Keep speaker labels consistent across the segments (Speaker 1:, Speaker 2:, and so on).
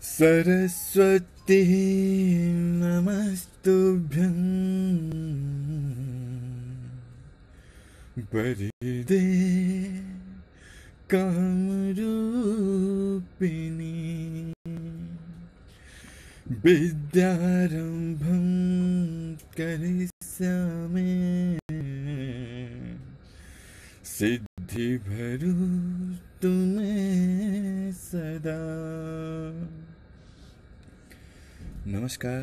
Speaker 1: सरस्वती नमस्तुभ्यं वरदे कामरूपिणी विद्यारंभं करिष्यामि सिद्धिभरू तुम्हें सदा। नमस्कार,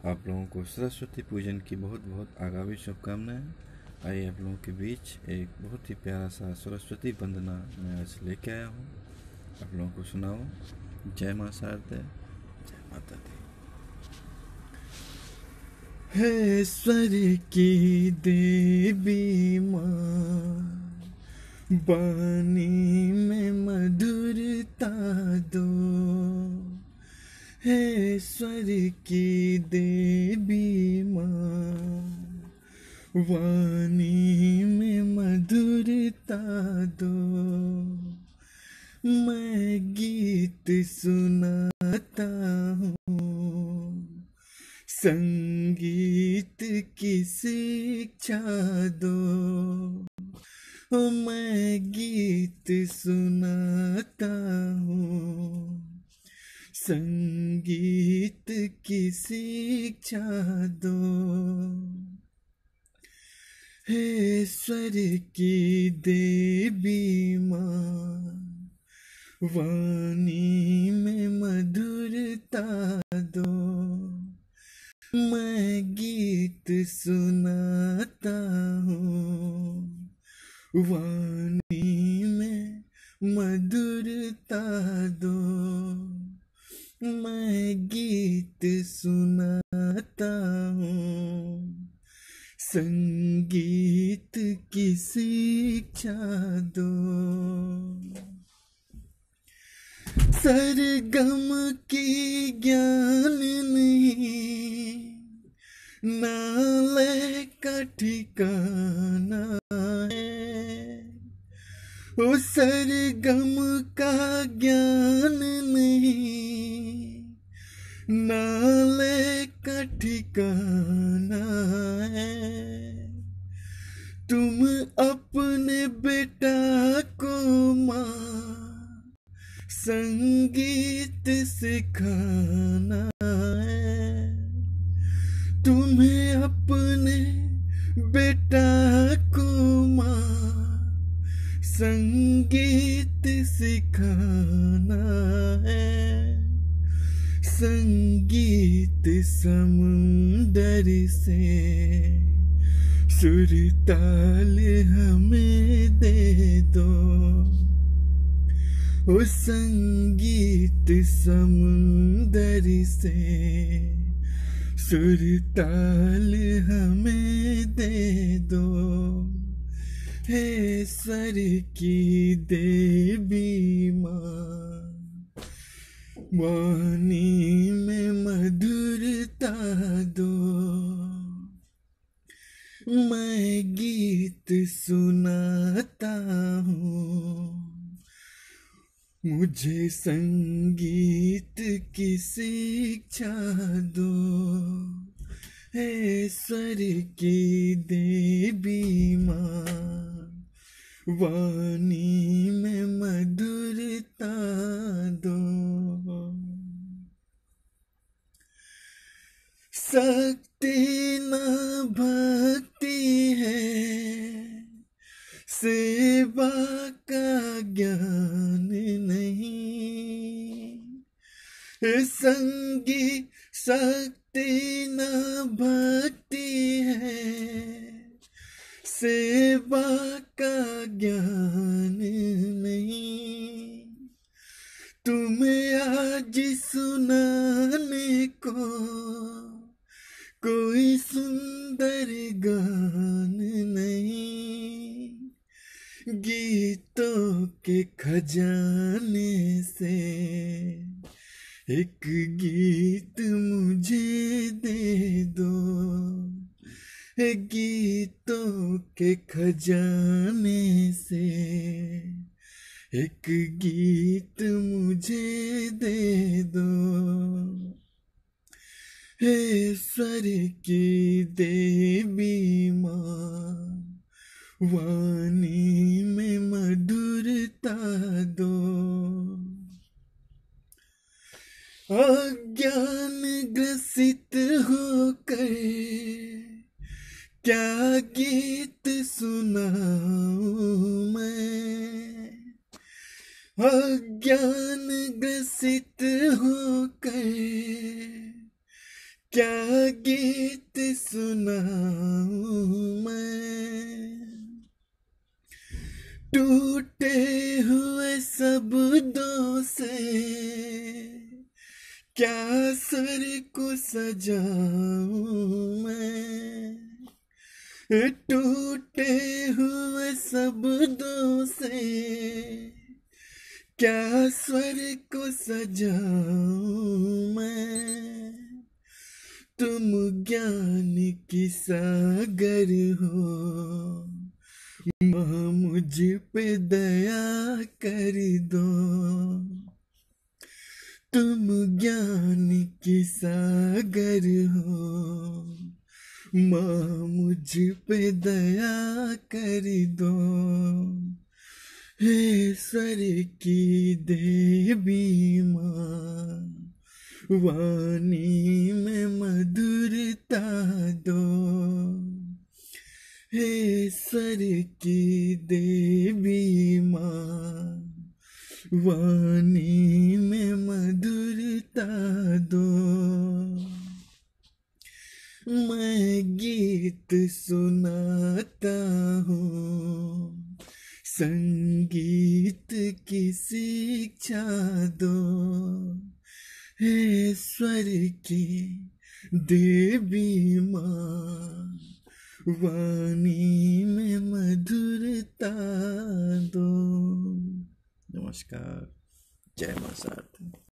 Speaker 1: आप लोगों को सरस्वती पूजन की बहुत बहुत आगामी शुभकामनाएं। आइए आप लोगों के बीच एक बहुत ही प्यारा सा सरस्वती वंदना मैं आज लेके आया हूँ, आप लोगों को सुनाओ। जय मां शारदे, जय माता दी। हे स्वर की देवी माँ, वाणी में मधुरता दो। हे स्वर की देवी माँ, वाणी में मधुरता दो। मैं गीत सुनाता हूँ, संगीत की शिक्षा दो। मैं गीत सुनाता हूँ, संगीत की शिक्षा दो। हे स्वर की देवी माँ, वाणी में मधुरता दो। मैं गीत सुनाता हूँ, वाणी में मधुरता दो। मैं गीत सुनाता हूँ, संगीत की शिक्षा दो। सरगम की ज्ञान नहीं, नाले का ठिकाना है। ओ सरगम का ज्ञान नहीं, नाले का ठिकाना है। तुम अपने बेटा को माँ संगीत सिखाना है। तुम्हें अपने बेटा को माँ संगीत सिखाना है। संगीत समुंदर से सुर ताल हमें दे दो। ओ संगीत समुंदर से सुर ताल हमें दे दो। हे स्वर की देवी माँ, वाणी में मधुरता दो। मैं गीत सुनाता हूँ, मुझे संगीत की शिक्षा दो। हे स्वर की देवी माँ, वाणी में मधुरता दो। शक्ति न भक्ति है, सेवा का ज्ञान नहीं। संगी शक्ति न भक्ति है, सेवा का ज्ञान नहीं। तुम्हें आज सुनाने को कोई सुंदर गान नहीं। गीतों के खजाने से एक गीत मुझे दे दो। गीतों के खजाने से एक गीत मुझे दे दो, हे स्वर की देवी माँ, वाणी में मधुरता दो। अज्ञान ग्रसित होकर क्या गीत सुनाऊं मैं, अज्ञान ग्रसित होकर क्या गीत सुनाऊं मैं। टूटे हुए शब्दों से क्या स्वर को सजाऊं मैं, टूटे हुए शब्दों से क्या स्वर को सजाऊं मैं। तुम ज्ञान की सागर हो, माँ मुझ पे दया कर दो। तुम ज्ञान की सागर हो, माँ मुझ पे दया कर दो। हे स्वर की देवी माँ, वाणी में मधुरता दो। हे स्वर की देवी माँ, वाणी में मधुरता दो। मैं गीत सुनाता हूँ, संगीत की शिक्षा दो। हे स्वर की देवी माँ, वाणी में मधुरता दो। नमस्कार, जय मां शारदा।